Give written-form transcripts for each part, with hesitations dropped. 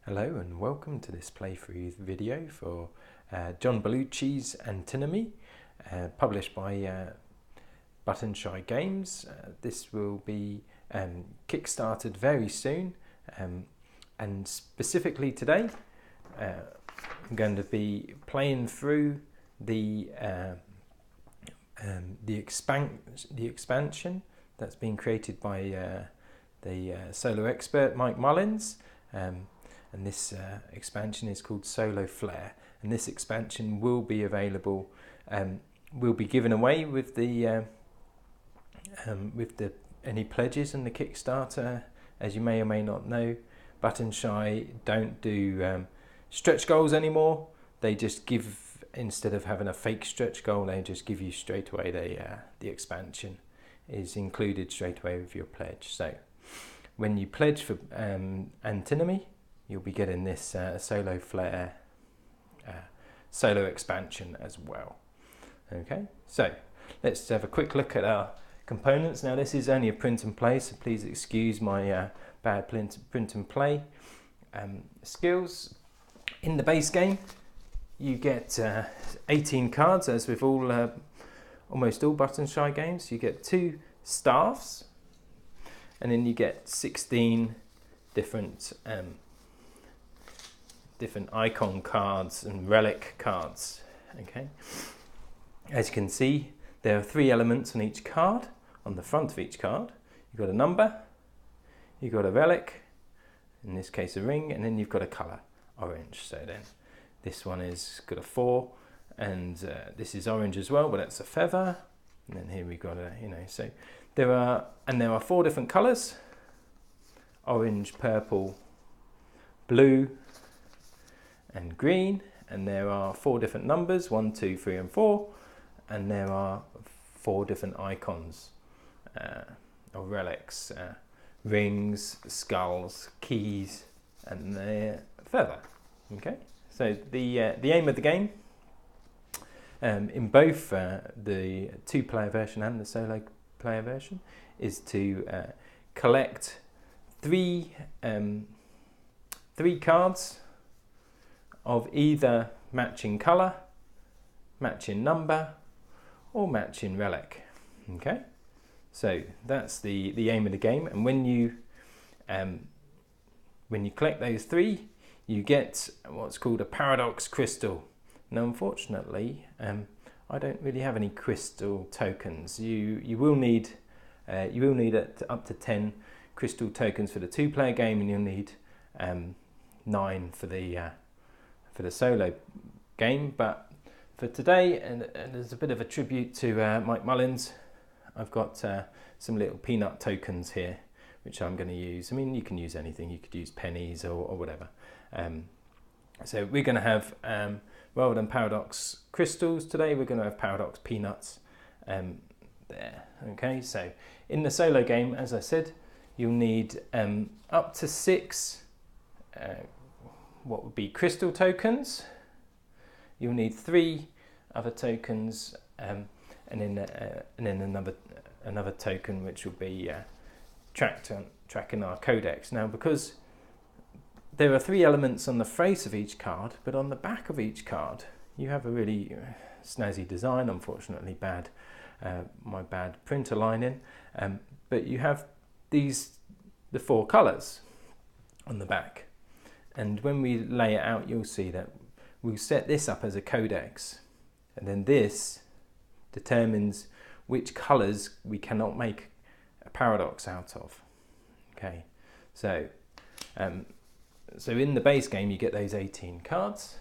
Hello and welcome to this playthrough video for John Baluci's Antinomy, published by Button Shy Games. This will be kickstarted very soon, and specifically today I'm going to be playing through the expansion that's been created by the solo expert Mike Mullins. And this expansion is called Solo Flare, and this expansion will be available, will be given away with the any pledges in the Kickstarter. As you may or may not know, Button Shy don't do stretch goals anymore. They just give, instead of having a fake stretch goal, they just give you straight away the expansion is included straight away with your pledge. So when you pledge for Antinomy, you'll be getting this Solo Flare solo expansion as well. Okay, so let's have a quick look at our components. Now this is only a print and play, so please excuse my bad print and play skills. In the base game you get 18 cards, as with all almost all Button Shy games. You get 2 staffs, and then you get 16 different icon cards and relic cards. Okay, as you can see, there are 3 elements on each card. On the front of each card you've got a number, you've got a relic, in this case a ring, and then you've got a colour, orange. So then this one is got a 4, and this is orange as well, but that's a feather. And then here we've got a, so there are 4 different colours: orange, purple, blue and green, and there are 4 different numbers: 1, 2, 3 and 4, and there are 4 different icons or relics: rings, skulls, keys, and the feather. Okay, so the aim of the game, in both the 2-player version and the solo player version, is to collect 3 cards of either matching colour, matching number, or matching relic. Okay, so that's the aim of the game. And when you collect those 3, you get what's called a paradox crystal. Now, unfortunately, I don't really have any crystal tokens. You will need up to 10 crystal tokens for the 2-player game, and you'll need 9 for the solo game. But for today, and as a bit of a tribute to Mike Mullins, I've got some little peanut tokens here, which I'm going to use. I mean, you can use anything. You could use pennies or whatever. So we're going to have, rather than paradox crystals today, we're going to have paradox peanuts there. Okay, so in the solo game, as I said, you'll need up to 6 what would be crystal tokens. You'll need 3 other tokens, and then another token which will be tracking our codex. Now, because there are 3 elements on the face of each card, but on the back of each card you have a really snazzy design. Unfortunately, my bad printer lining, but you have the 4 colours on the back. And when we lay it out, you'll see that we'll set this up as a codex, and then this determines which colours we cannot make a paradox out of. Okay, so in the base game you get those 18 cards.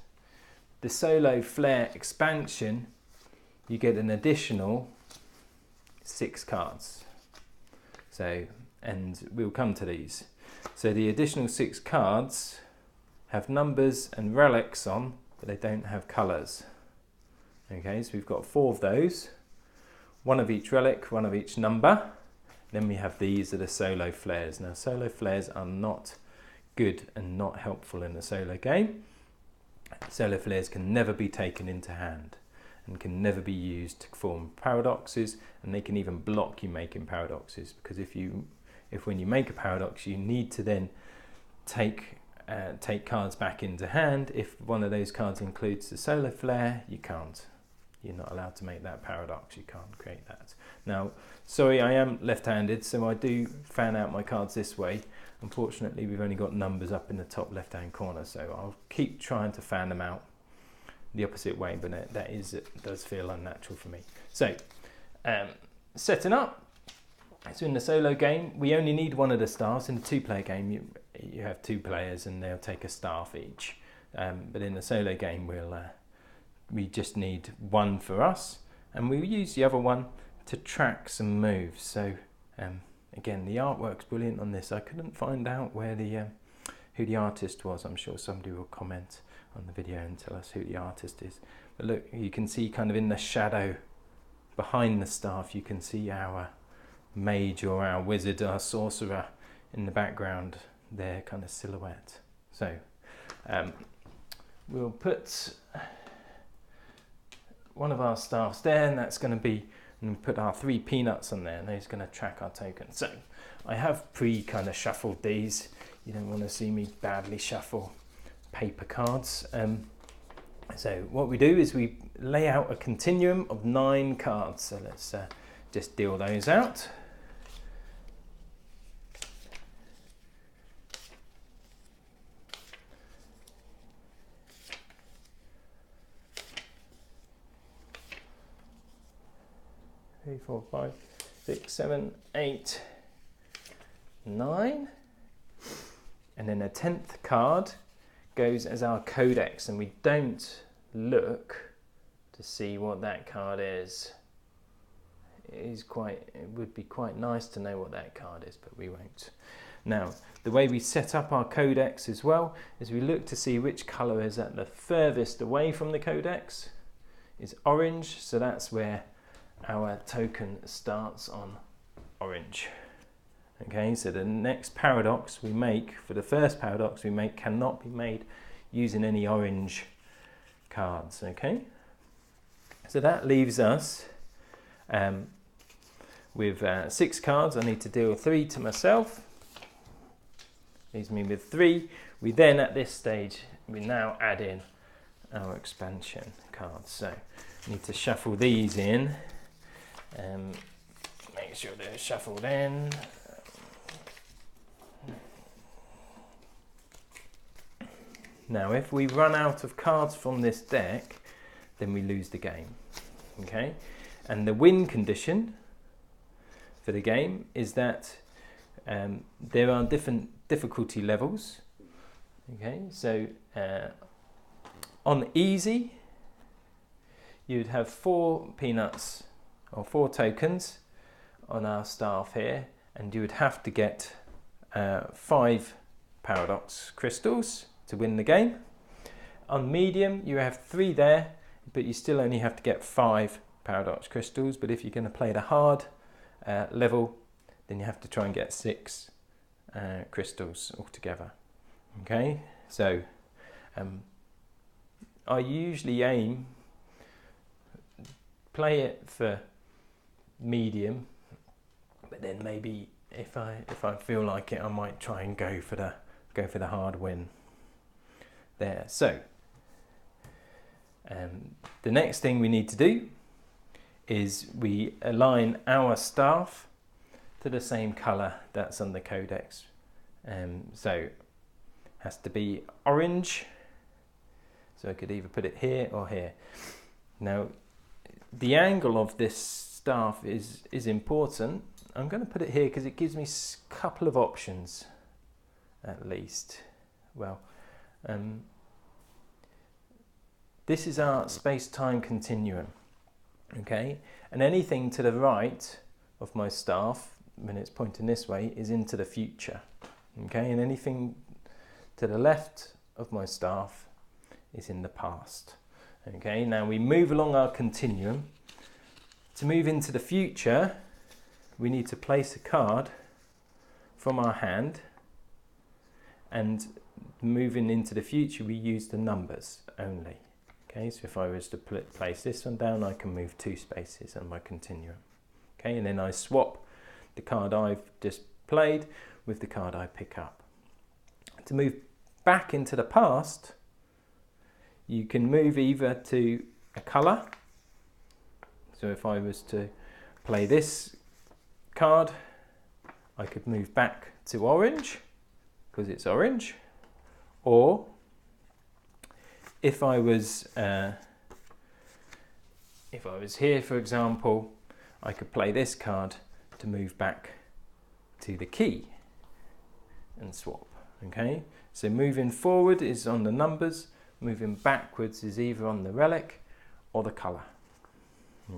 The Solo Flare expansion, you get an additional 6 cards. So, and we'll come to these. So the additional 6 cards have numbers and relics on, but they don't have colours. Okay, so we've got 4 of those, 1 of each relic, 1 of each number. Then we have these are the Solo Flares. Now, Solo Flares are not good and not helpful in the solo game. Solo Flares can never be taken into hand and can never be used to form paradoxes, and they can even block you making paradoxes, because if when you make a paradox, you need to then take take cards back into hand. If one of those cards includes the solar flare, you can't. You're not allowed to make that paradox. You can't create that. Now, sorry, I am left-handed, so I do fan out my cards this way. Unfortunately, we've only got numbers up in the top left-hand corner, so I'll keep trying to fan them out the opposite way, but it does feel unnatural for me. So, setting up. So in the solo game, we only need one of the staffs. In a two-player game, you have two players and they'll take a staff each. But in the solo game, we just need one for us, and we use the other one to track some moves. So again, the artwork's brilliant on this. I couldn't find out where who the artist was. I'm sure somebody will comment on the video and tell us who the artist is. But look, you can see kind of in the shadow behind the staff, you can see our mage or our wizard, our sorcerer in the background, their kind of silhouette. So we'll put one of our staffs there, and that's going to be, and we put our 3 peanuts on there, and those are going to track our tokens. So I have kind of shuffled these. You don't want to see me badly shuffle paper cards. So what we do is we lay out a continuum of 9 cards. So let's just deal those out. Three, 4, 5, 6, 7, 8, 9, and then a 10th card goes as our codex, and we don't look to see what that card is. It would be quite nice to know what that card is, but we won't. Now, the way we set up our codex as well is we look to see which colour is at the furthest away from the codex. Is orange, so that's where our token starts on orange. Okay, so the next paradox we make, for the first paradox we make, cannot be made using any orange cards. Okay, so that leaves us with 6 cards. I need to deal 3 to myself. Leaves me with 3. We then, at this stage, we now add in our expansion cards. So I need to shuffle these in. Make sure they're shuffled in. Now, if we run out of cards from this deck, then we lose the game. Okay, and the win condition for the game is that there are different difficulty levels. Okay, so on easy, you'd have 4 peanuts or 4 tokens on our staff here, and you would have to get 5 paradox crystals to win the game. On medium, you have 3 there, but you still only have to get 5 paradox crystals. But if you're going to play the hard level, then you have to try and get 6 crystals altogether. Okay, so I usually play it for medium, but then maybe if I feel like it, I might try and go for the hard win there. So the next thing we need to do is we align our staff to the same colour that's on the codex. So it has to be orange. So I could either put it here or here. Now, the angle of this staff is important. I'm going to put it here because it gives me a couple of options, at least. Well, this is our space-time continuum, okay? And anything to the right of my staff, when it's pointing this way, is into the future, okay? And anything to the left of my staff is in the past, okay? Now we move along our continuum. To move into the future, we need to place a card from our hand, and moving into the future, we use the numbers only. Okay, so if I was to place this one down, I can move 2 spaces on my continuum. Okay, and then I swap the card I've just played with the card I pick up. To move back into the past, you can move either to a colour. So if I was to play this card, I could move back to orange because it's orange. Or if I was here, for example, I could play this card to move back to the key and swap. Okay, so moving forward is on the numbers, moving backwards is either on the relic or the colour.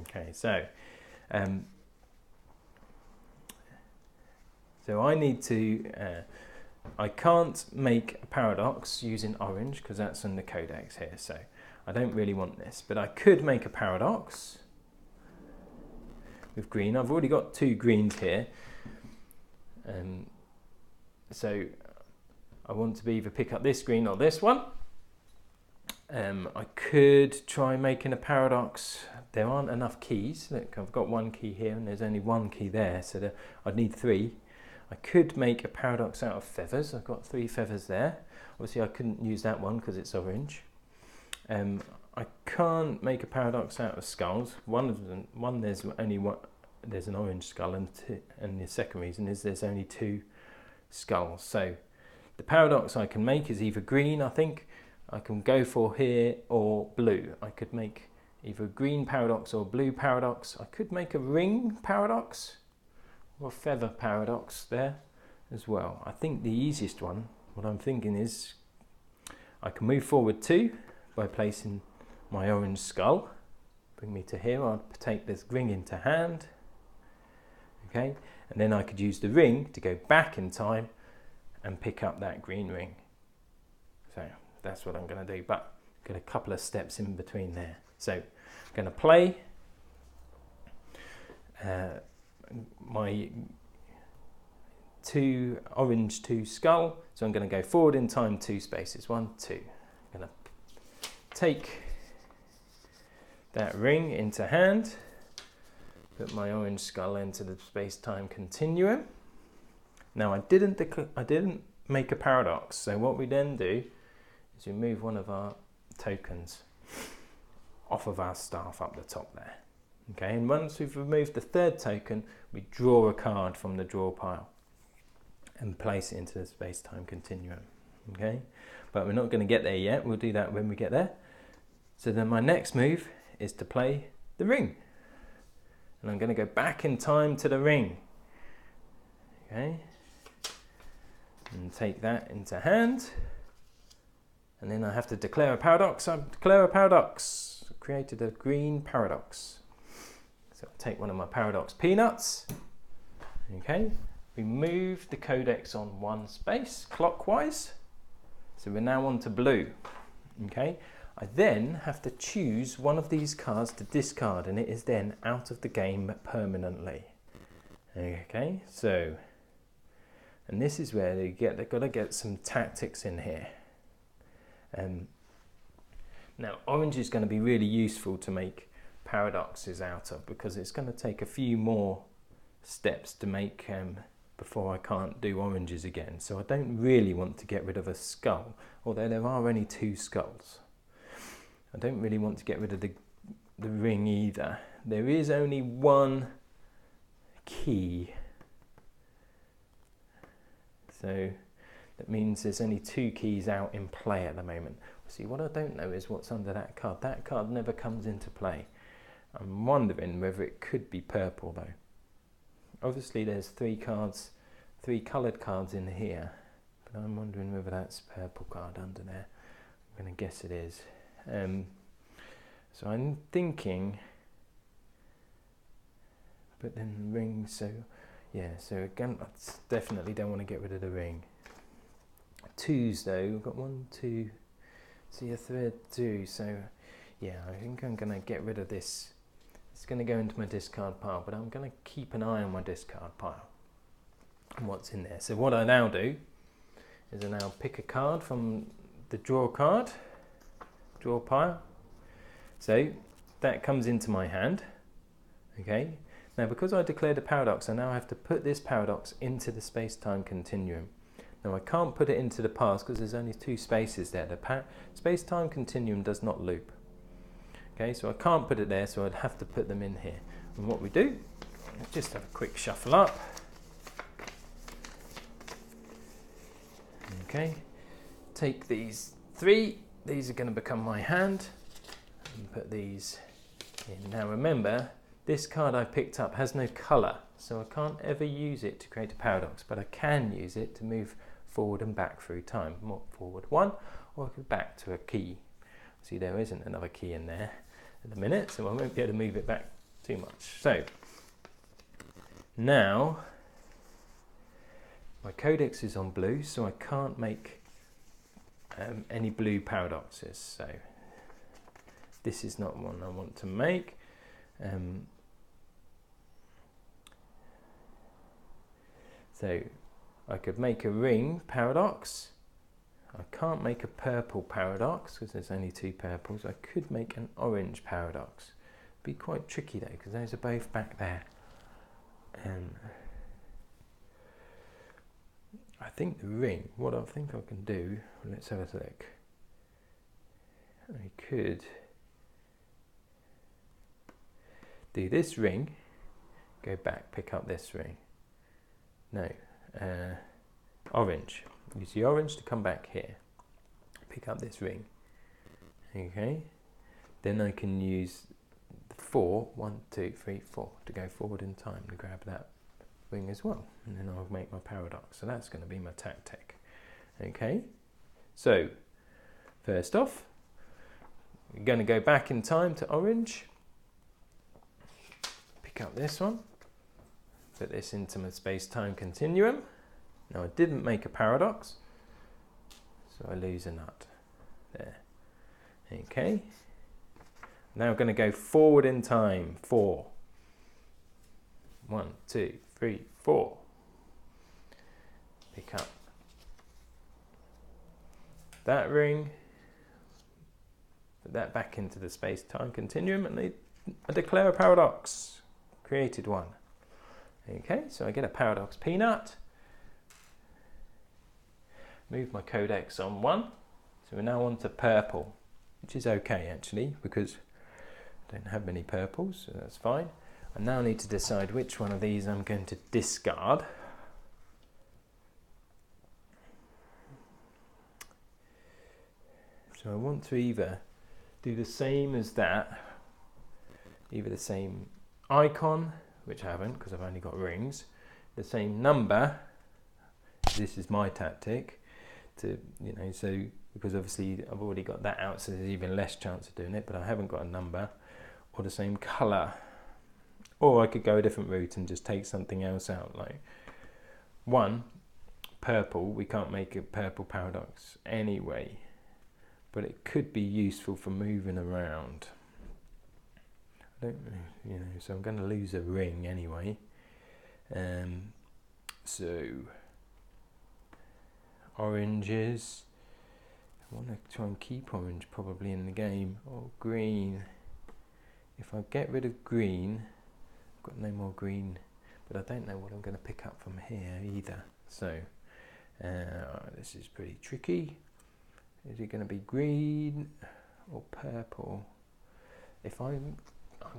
Okay, so I need to, I can't make a paradox using orange because that's in the codex here, so I don't really want this, but I could make a paradox with green. I've already got 2 greens here, so I want to either pick up this green or this one. I could try making a paradox. There aren't enough keys. Look, I've got 1 key here and there's only 1 key there, so I'd need 3. I could make a paradox out of feathers. I've got 3 feathers there. Obviously I couldn't use that one because it's orange. I can't make a paradox out of skulls. There's only one. There's an orange skull, and the second reason is there's only 2 skulls. So the paradox I can make is either green, I think I can go for here, or blue. I could make either a green paradox or blue paradox. I could make a ring paradox or a feather paradox there as well. I think the easiest one, what I'm thinking is I can move forward 2 by placing my orange skull. Bring me to here. I'll take this ring into hand. Okay, and then I could use the ring to go back in time and pick up that green ring. So that's what I'm going to do, but get a couple of steps in between there. So I'm going to play my 2 orange 2 skull. So I'm going to go forward in time 2 spaces. 1, 2. I'm going to take that ring into hand. Put my orange skull into the space-time continuum. Now I didn't make a paradox, so what we then do is we move one of our tokens off of our staff up the top there. Okay, and once we've removed the 3rd token, we draw a card from the draw pile and place it into the space-time continuum. Okay, but we're not going to get there yet. We'll do that when we get there. So then my next move is to play the ring. And I'm going to go back in time to the ring. Okay. And take that into hand. And then I have to declare a paradox. I declare a paradox. I created a green paradox. So I'll take one of my paradox peanuts. Okay. We move the codex on 1 space clockwise. So we're now on to blue. Okay. I then have to choose one of these cards to discard, and it is then out of the game permanently. Okay, so, and this is where they've got to get some tactics in here. Now, orange is going to be really useful to make paradoxes out of, because it's going to take a few more steps to make before I can't do oranges again. So I don't really want to get rid of a skull, although there are only 2 skulls. I don't really want to get rid of the ring either. There is only 1 key. So that means there's only 2 keys out in play at the moment. See, what I don't know is what's under that card. That card never comes into play. I'm wondering whether it could be purple though. Obviously there's 3 cards, 3 coloured cards in here, but I'm wondering whether that's a purple card under there. I'm going to guess it is. So I'm thinking, but then ring, so yeah, so again, I definitely don't want to get rid of the ring. 2s though, we've got 1, 2, see a 3rd 2, so yeah, I think I'm going to get rid of this. It's going to go into my discard pile, but I'm going to keep an eye on my discard pile and what's in there. So what I now do is I now pick a card from the draw pile. So that comes into my hand. Okay. Now because I declared a paradox, I now have to put this paradox into the space-time continuum. Now I can't put it into the past because there's only 2 spaces there. The space-time continuum does not loop. Okay, so I can't put it there, so I'd have to put them in here. And what we do, just have a quick shuffle up. Okay, take these 3, these are going to become my hand, and put these in. Now remember, this card I picked up has no colour, so I can't ever use it to create a paradox, but I can use it to move forward and back through time. More forward 1, or I go back to a key. See, there isn't another key in there at the minute, so I won't be able to move it back too much. So now my codex is on blue, so I can't make any blue paradoxes. So this is not one I want to make. So I could make a ring paradox. I can't make a purple paradox because there's only 2 purples. I could make an orange paradox. Be quite tricky though, because those are both back there. I think the ring, what I think I can do, let's have a look. I could do this ring, go back, pick up this ring. No, orange. Use the orange to come back here. Pick up this ring. Okay. Then I can use the 4, 1, 2, 3, 4 to go forward in time to grab that ring as well. And then I'll make my paradox. So that's going to be my tactic. Okay. So, first off, we're going to go back in time to orange. Pick up this one. Put this into my space-time continuum. Now I didn't make a paradox, so I lose a nut there. Okay. Now I'm going to go forward in time. 4. 1, 2, 3, 4. Pick up that ring. Put that back into the space-time continuum, and I declare a paradox. Created one. Okay, so I get a paradox peanut. Move my codex on 1. So we're now on to purple, which is okay actually, because I don't have many purples, so that's fine. I now need to decide which one of these I'm going to discard. So I want to either do the same as that, either the same icon, which I haven't because I've only got rings, the same number. This is my tactic to, so because obviously I've already got that out, so there's even less chance of doing it, but I haven't got a number, or the same colour. Or I could go a different route and just take something else out, like 1, purple. We can't make a purple paradox anyway, but it could be useful for moving around. I don't know, so I'm going to lose a ring anyway. So oranges. I want to try and keep orange probably in the game. Or green. If I get rid of green, I've got no more green, but I don't know what I'm going to pick up from here either. So this is pretty tricky. Is it going to be green or purple? If I'm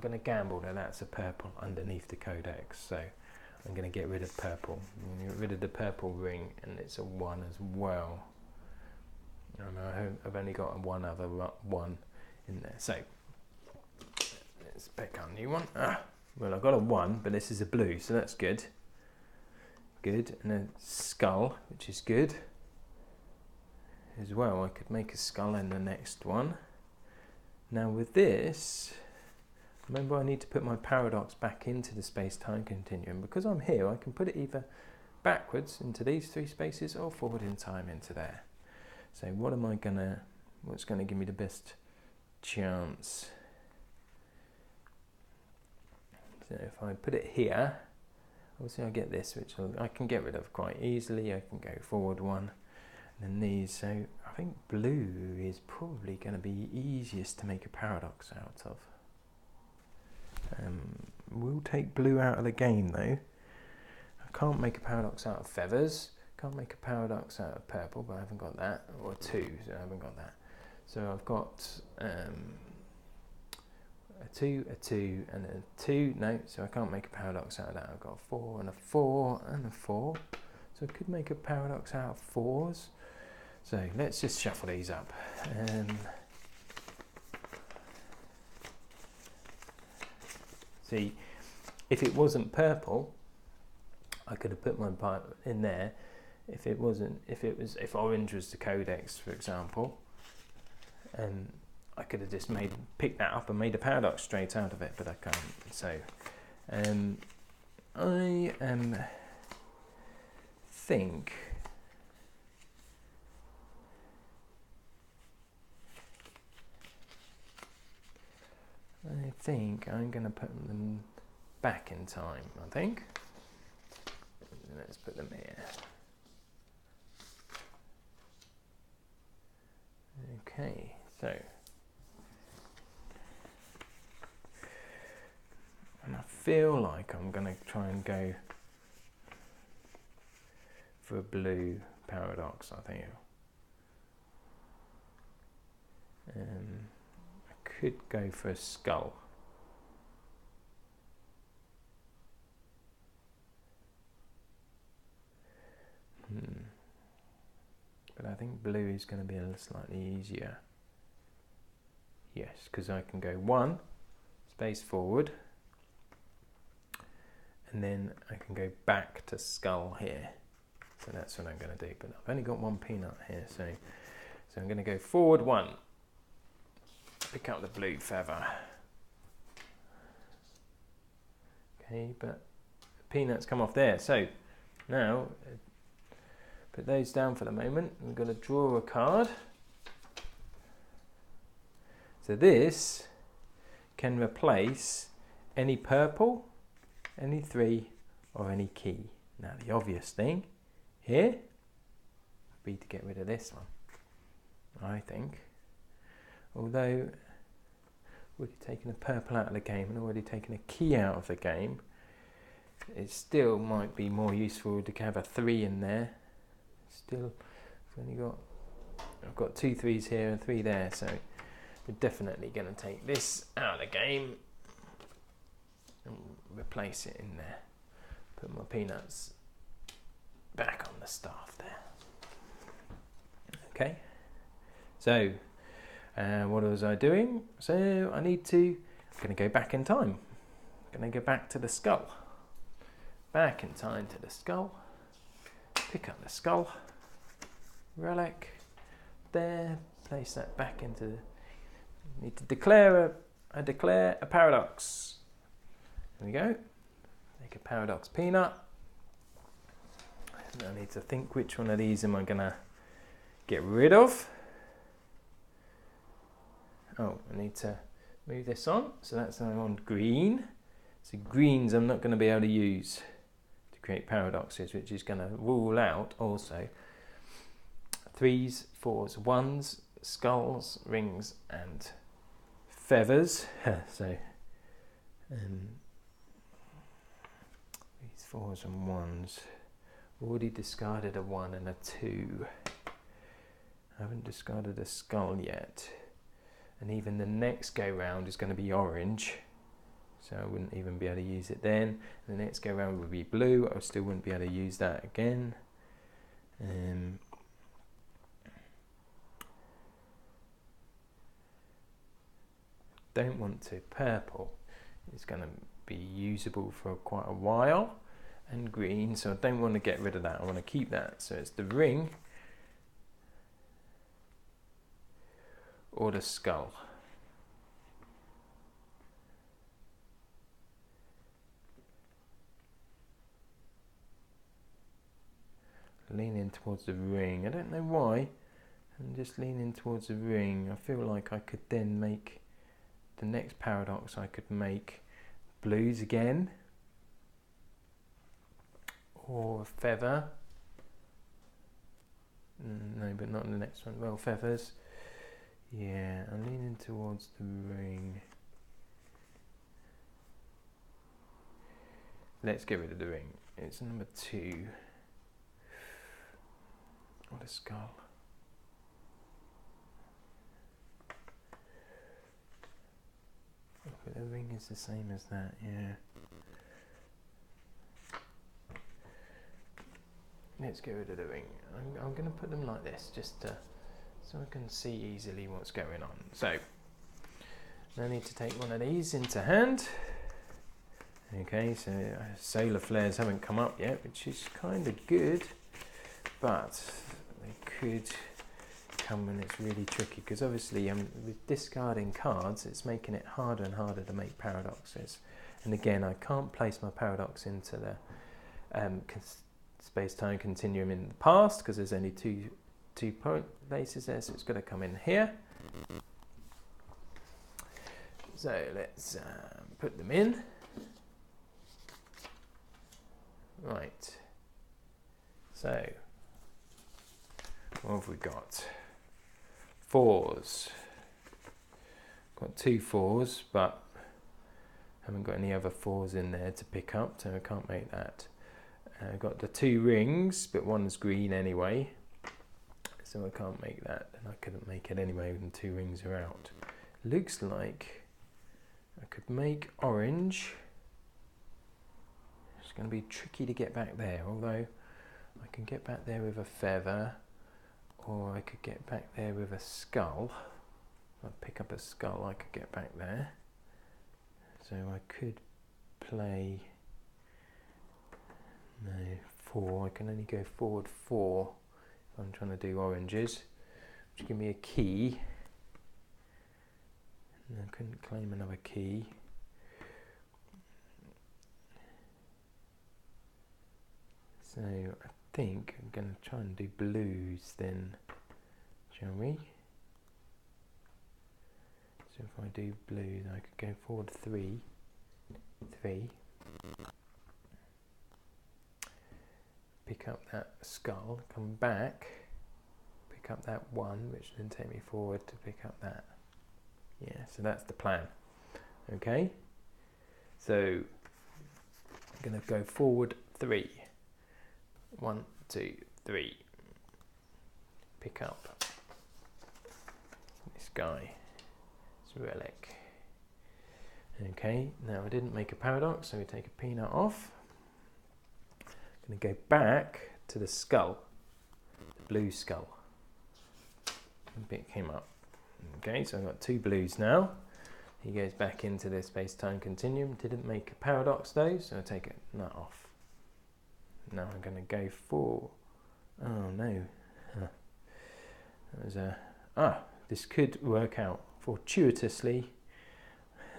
going to gamble that that's a purple underneath the codex, so I'm going to get rid of purple. I'm going to get rid of the purple ring, and it's a 1 as well. I've only got one other 1 in there, so let's pick up a new one. Well, I've got a 1, but this is a blue, so that's good. Good, and a skull, which is good as well. I could make a skull in the next one. Now with this, remember I need to put my paradox back into the space-time continuum. Because I'm here, I can put it either backwards into these 3 spaces or forward in time into there. So what's gonna give me the best chance? So if I put it here, obviously I get this, which I can get rid of quite easily. I can go forward 1, and then these. So I think blue is probably going to be easiest to make a paradox out of. We'll take blue out of the game though. I can't make a paradox out of feathers. can't make a paradox out of purple, but I haven't got that, or 2, so I haven't got that. So I've got a 2, a 2, and a 2. No, so I can't make a paradox out of that. I've got a 4 and a 4 and a 4. So I could make a paradox out of 4s. So let's just shuffle these up. See, if it wasn't purple, I could have put my part in there. If orange was the codex, for example, and I could have just picked that up and made a paradox straight out of it, but I can't. So I think I'm going to put them back in time, I think. Let's put them here. Okay, so. And I feel like I'm going to try and go for a blue paradox, I think. I could go for a skull. But I think blue is going to be slightly easier. Yes, because I can go 1 space forward, and then I can go back to skull here. So that's what I'm going to do. But I've only got 1 peanut here, so I'm going to go forward 1. Pick up the blue feather. Okay, but the peanuts come off there. So now put those down for the moment. We're going to draw a card. So this can replace any purple, any 3, or any key. Now the obvious thing here would be to get rid of this one, I think. Although we've taken a purple out of the game and already taken a key out of the game, it still might be more useful to have a 3 in there. Still, I've got 2 3s here and 3 there, so we're definitely going to take this out of the game and replace it in there. Put my peanuts back on the staff there. Okay, so what was I doing? So I'm going to go back in time. I'm going to go back to the skull. Back in time to the skull. Pick up the skull. Relic. There. Place that back into. Need to declare a paradox. There we go. Make a paradox peanut. And I need to think which one of these am I going to get rid of. Oh, I need to move this on. So that's now on green. So greens I'm not going to be able to use to create paradoxes, which is going to rule out also 3s, 4s, 1s, skulls, rings, and feathers. So these 4s and 1s. Already discarded a 1 and a 2. I haven't discarded a skull yet. And even the next go round is going to be orange. So I wouldn't even be able to use it then. And the next go round would be blue. I still wouldn't be able to use that again. Don't want to. Purple is going to be usable for quite a while. And green, so I don't want to get rid of that. I want to keep that. So it's the ring or the skull. Leaning towards the ring. I don't know why. I'm just leaning towards the ring. I feel like I could then make the next paradox. I could make blues again. Or a feather. No, but not in the next one. Well, feathers. Yeah, I'm leaning towards the ring. Let's get rid of the ring. It's number 2. What a skull. But the ring is the same as that, yeah. Let's get rid of the ring. I'm going to put them like this, just so I can see easily what's going on. So, I need to take one of these into hand. Okay, so solar flares haven't come up yet, which is kind of good, but they could come when it's really tricky, because obviously with discarding cards, it's making it harder and harder to make paradoxes. And again, I can't place my paradox into the space-time continuum in the past, because there's only two places there, so it's got to come in here. So let's put them in. Right. So what have we got? Fours. Got 2 4s, but haven't got any other 4s in there to pick up, so I can't make that. I've got the 2 rings, but one's green anyway, so I can't make that, and I couldn't make it anyway when 2 rings are out. Looks like I could make orange. It's going to be tricky to get back there, although I can get back there with a feather, or I could get back there with a skull. If I pick up a skull, I could get back there. So I could play... No, 4. I can only go forward 4 if I'm trying to do oranges, which give me a key. And I couldn't claim another key. So I think I'm going to try and do blues then, shall we? So if I do blues, I could go forward 3. Pick up that skull, come back, pick up that 1, which then take me forward to pick up that. Yeah, so that's the plan. Okay, so I'm going to go forward 3. 1, 2, 3. Pick up this guy, this relic. Okay, now I didn't make a paradox, so we take a peanut off. I'm going to go back to the skull, the blue skull. A bit came up. Okay, so I've got 2 blues now. He goes back into the space-time continuum. Didn't make a paradox though, so I'll take that off. Now I'm going to go for... Oh no. That was a... this could work out fortuitously.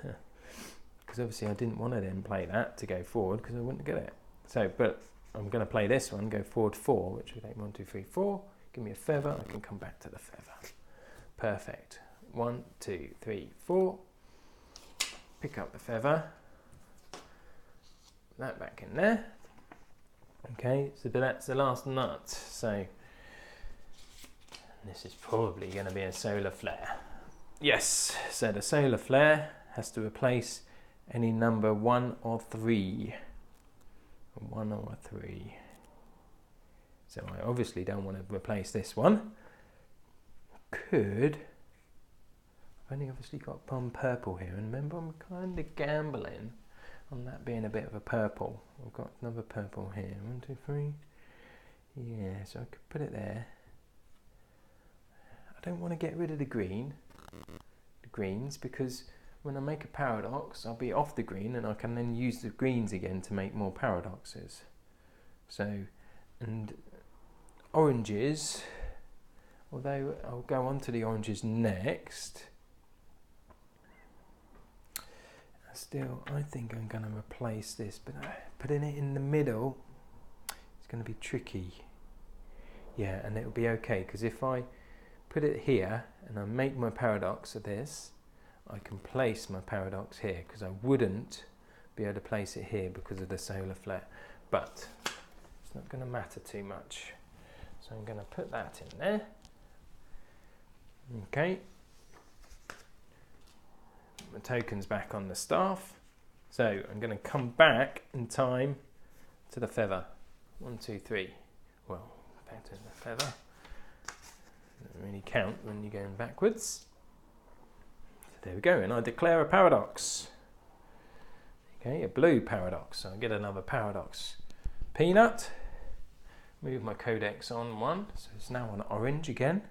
Because obviously I didn't want to then play that to go forward, because I wouldn't get it. So, but I'm going to play this one, go forward 4, which would take 1, 2, 3, 4. Give me a feather, I can come back to the feather. Perfect. 1, 2, 3, 4. Pick up the feather. That back in there. Okay, so that's the last nut. So this is probably going to be a solar flare. Yes, so the solar flare has to replace any number 1 or 3. 1 or 3. So I obviously don't want to replace this one. Could... I've only obviously got purple here, and remember I'm kind of gambling on that being a bit of a purple. I've got another purple here. 1, 2, 3. Yeah, so I could put it there. I don't want to get rid of the greens, because when I make a paradox, I'll be off the green, and I can then use the greens again to make more paradoxes. So, and oranges, although I'll go on to the oranges next, still I think I'm going to replace this, but putting it in the middle is going to be tricky. Yeah, and it'll be okay, because if I put it here and I make my paradox of this, I can place my paradox here, because I wouldn't be able to place it here because of the solar flare. But it's not going to matter too much. So I'm going to put that in there. Okay. My token's back on the staff. So I'm going to come back in time to the feather. 1, 2, 3. Well, back to the feather. Doesn't really count when you're going backwards. So there we go, and I declare a paradox. Okay, a blue paradox. So I get another paradox. Peanut. Move my codex on one, so it's now on orange again.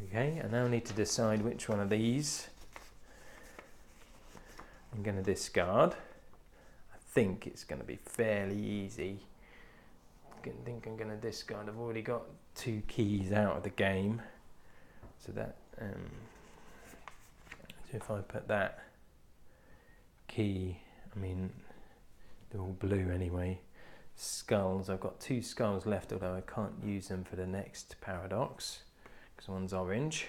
Okay, I now need to decide which one of these I'm going to discard. I think it's going to be fairly easy. I think I'm going to discard. I've already got 2 keys out of the game, so that so if I put that key, I mean they're all blue anyway. Skulls, I've got 2 skulls left, although I can't use them for the next paradox because one's orange.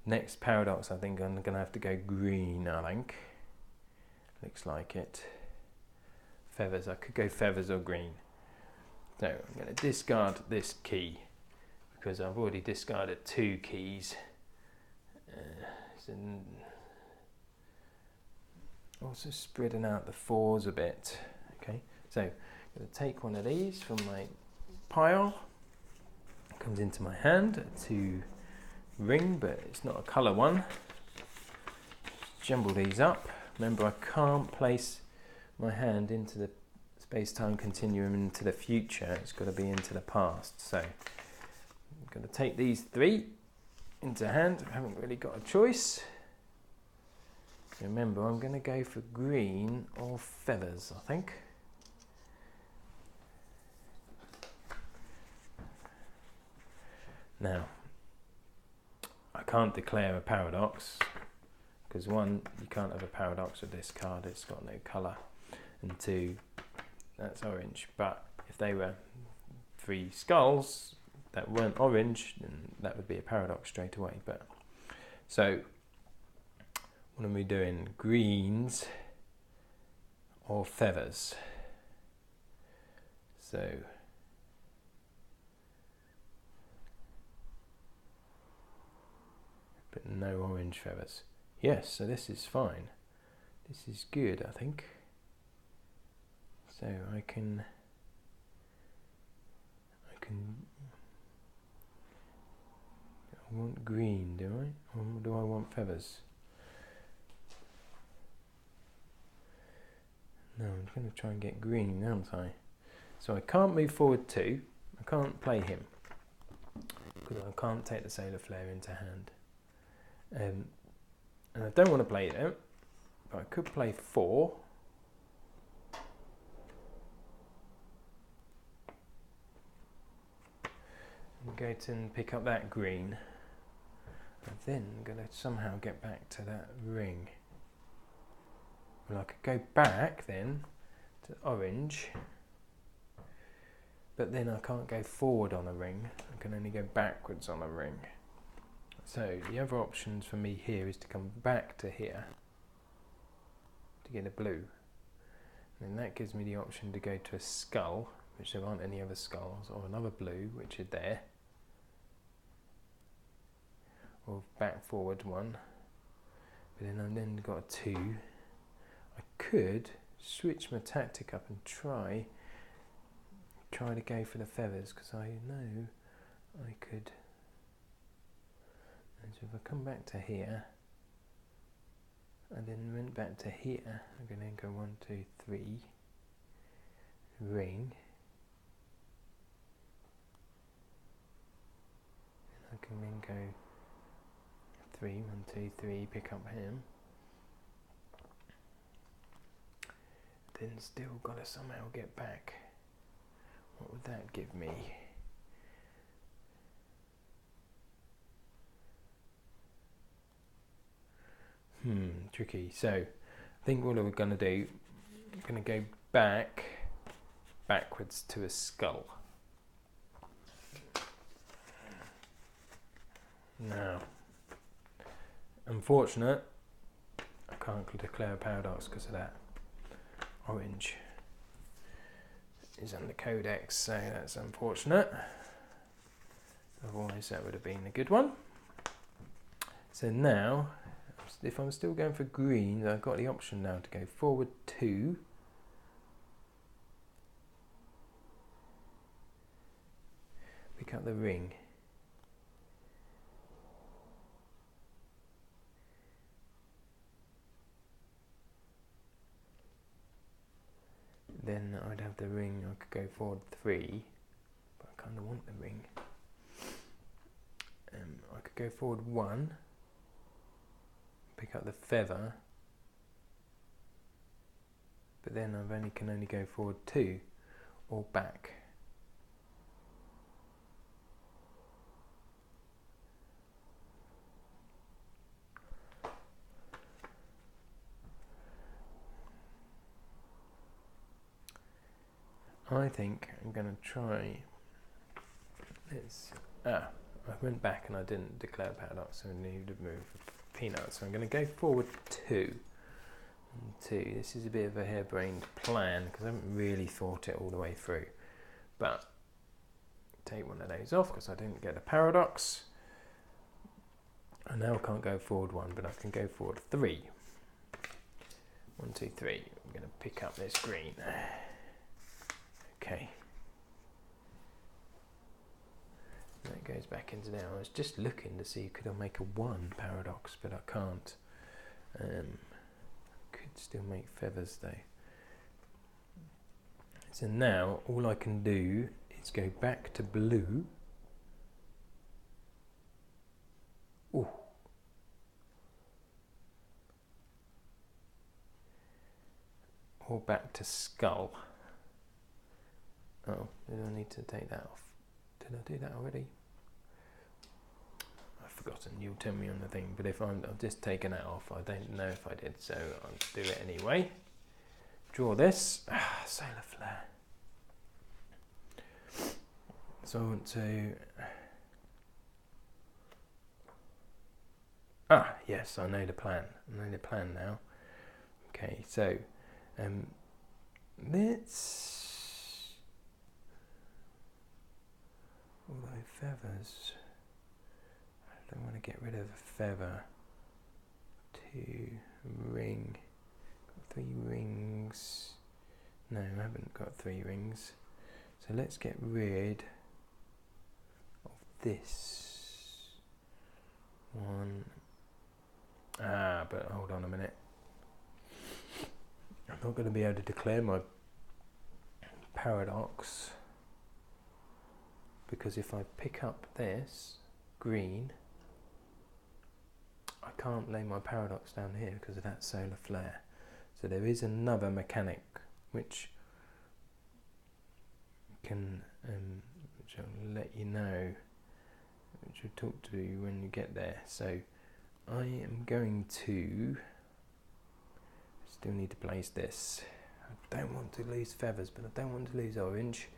Next paradox, I think I'm going to have to go green, I think. Looks like it. Feathers, I could go feathers or green. So I'm going to discard this key because I've already discarded 2 keys. Also spreading out the 4s a bit. Okay, so I'm going to take one of these from my pile. It comes into my hand to ring, but it's not a colour one. Jumble these up. Remember, I can't place my hand into the space-time continuum into the future. It's got to be into the past. So I'm going to take these 3 into hand. I haven't really got a choice. Remember, I'm going to go for green or feathers, I think. Now, I can't declare a paradox because 1, you can't have a paradox with this card, it's got no colour, and 2, that's orange. But if they were 3 skulls that weren't orange, then that would be a paradox straight away. But so what am we doing? Greens or feathers? So but no orange feathers. Yes, so this is fine. This is good, I think. So I want green, do I? Or do I want feathers? No, I'm going to try and get green, aren't I? So I can't move forward 2. I can't play him because I can't take the solar flare into hand. And I don't want to play it out, but I could play 4. And go to and pick up that green. And then I'm going to somehow get back to that ring. Well, I could go back then to orange, but then I can't go forward on a ring. I can only go backwards on a ring. So the other options for me here is to come back to here to get a blue. And that gives me the option to go to a skull, which there aren't any other skulls, or another blue, which are there. Or back forward 1. But then I've then got a 2. I could switch my tactic up and try to go for the feathers, because I know I could. And so if I come back to here, and then went back to here, I'm going to go 1, 2, 3, ring. And I can then go 3, 1, 2, 3, pick up him. Then still got to somehow get back. What would that give me? Tricky. So I think what we're going to do, I'm going to go backwards to a skull. Now, unfortunate, I can't declare a paradox because of that. Orange is on the codex, so that's unfortunate. Otherwise that would have been a good one. So now, if I'm still going for green, I've got the option now to go forward 2. Pick up the ring. then I'd have the ring. I could go forward 3, but I kind of want the ring. I could go forward 1, pick up the feather, but then I can only go forward 2 or back. I think I'm going to try this. I went back and I didn't declare a paradox, so I need to move a peanut. So I'm going to go forward 2. And 2. This is a bit of a harebrained plan because I haven't really thought it all the way through. But take one of those off because I didn't get a paradox. I now can't go forward 1, but I can go forward 3. 1, 2, 3. I'm going to pick up this green. Okay. That goes back into there. I was just looking to see could I make a 1 paradox, but I can't. Could still make feathers though. So now all I can do is go back to blue. Ooh. Or back to skull. Oh, did I need to take that off? Did I do that already? I've forgotten, you'll tell me on the thing, but if I've just taken that off, I don't know if I did, so I'll do it anyway. Draw this, solar flare. So I want to, yes, I know the plan. I know the plan now. Okay, so let's, although feathers, I don't want to get rid of a feather. 2, ring, got 3 rings. No, I haven't got 3 rings. So let's get rid of this 1. But hold on a minute. I'm not going to be able to declare my paradox, because if I pick up this green, I can't lay my paradox down here because of that solar flare. So there is another mechanic which can, which I'll let you know, which I'll talk to you when you get there. So I am going to, still need to place this. I don't want to lose feathers, but I don't want to lose orange.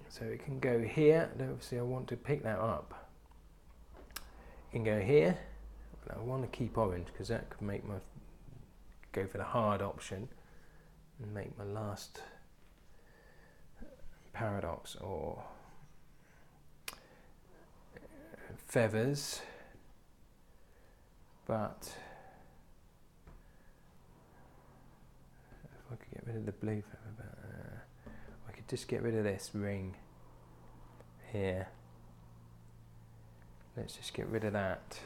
So it can go here, and obviously I want to pick that up. It can go here, but I want to keep orange because that could make my, go for the hard option and make my last paradox or feathers. But if I could get rid of the blue feather, I could just get rid of this ring here. Let's just get rid of that.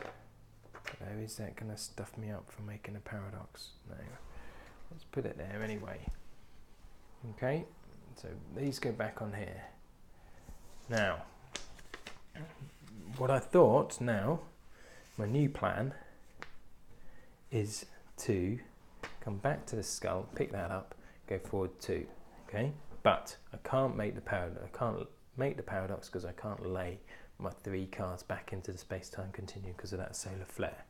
Oh, is that going to stuff me up for making a paradox? No. Let's put it there anyway. Okay, so these go back on here. Now, what I thought now, my new plan is to come back to the skull, pick that up, go forward 2. Okay, but I can't make the paradox. I can't make the paradox because I can't lay my 3 cards back into the space-time continuum because of that solar flare.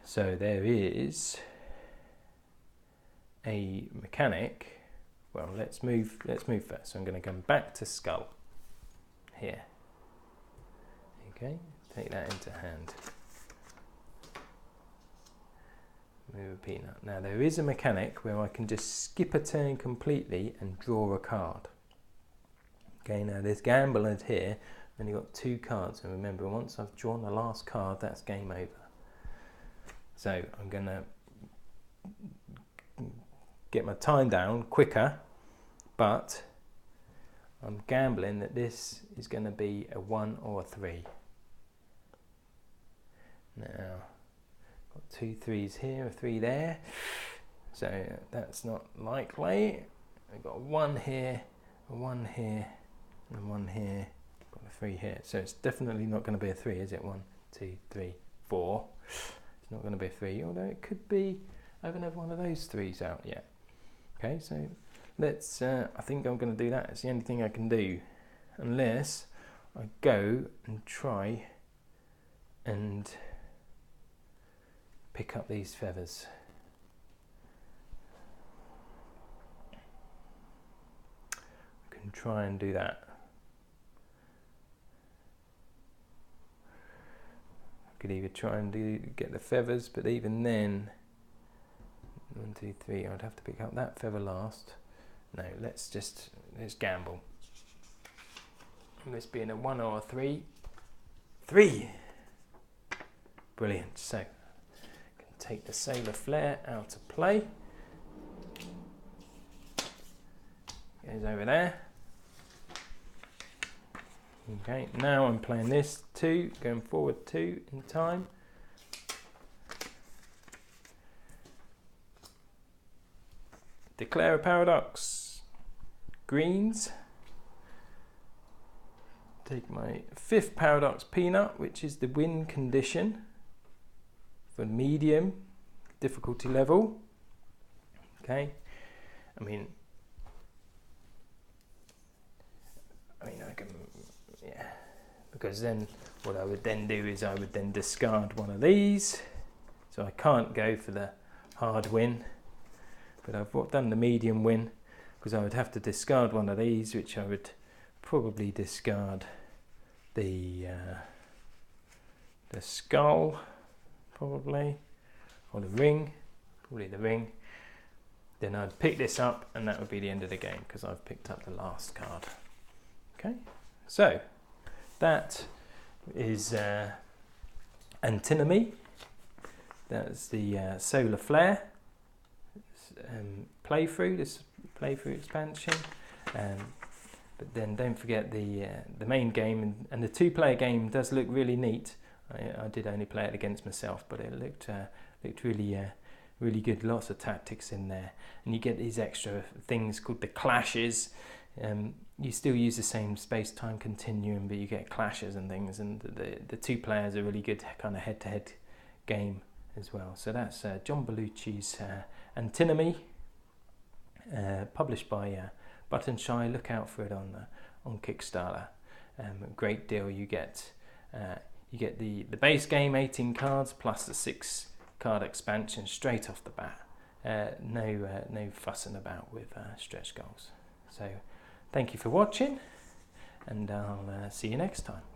So there is a mechanic. Well, let's move first. So I'm going to come back to skull here. Okay, take that into hand. Move a peanut. Now there is a mechanic where I can just skip a turn completely and draw a card. Okay, now this gambler's here, and you've got 2 cards, and remember, once I've drawn the last card, that's game over. So I'm going to get my time down quicker, but I'm gambling that this is going to be a 1 or a 3. Now, got 2 3s here, a 3 there. So that's not likely. We've got a 1 here, a 1 here, and a 1 here. Got a 3 here. So it's definitely not going to be a 3, is it? 1, 2, 3, 4. It's not going to be a 3, although it could be. I haven't had one of those 3s out yet. Okay, so let's. I think I'm going to do that. It's the only thing I can do, unless I go and try and pick up these feathers. I can try and do that. I could either try and get the feathers, but even then, 1, 2, 3, I'd have to pick up that feather last. No, let's gamble. This being a 1 or a 3. 3! Brilliant. So, I can take the solar flare out of play. Goes over there. Okay, now I'm playing this 2, going forward 2 in time. Declare a paradox. Greens. Take my 5th paradox peanut, which is the win condition for medium difficulty level. Okay, I mean I can, yeah, because then what I would then do is I would then discard one of these, so I can't go for the hard win, but I've done the medium win because I would have to discard one of these, which I would probably discard the skull, probably, or the ring, probably the ring. Then I'd pick this up, and that would be the end of the game because I've picked up the last card. Okay, so that is Antinomy. That's the solar flare playthrough. This playthrough expansion. But then don't forget the main game, and the 2-player game does look really neat. I did only play it against myself, but it looked really good. Lots of tactics in there, and you get these extra things called the clashes. You still use the same space-time continuum, but you get clashes and things, and the 2 players are really good kind of head-to-head game as well. So that's John Baluci's Antinomy, published by Button Shy. Look out for it on Kickstarter. Great deal. You get the base game, 18 cards plus the 6 card expansion straight off the bat. No fussing about with stretch goals. So thank you for watching, and I'll see you next time.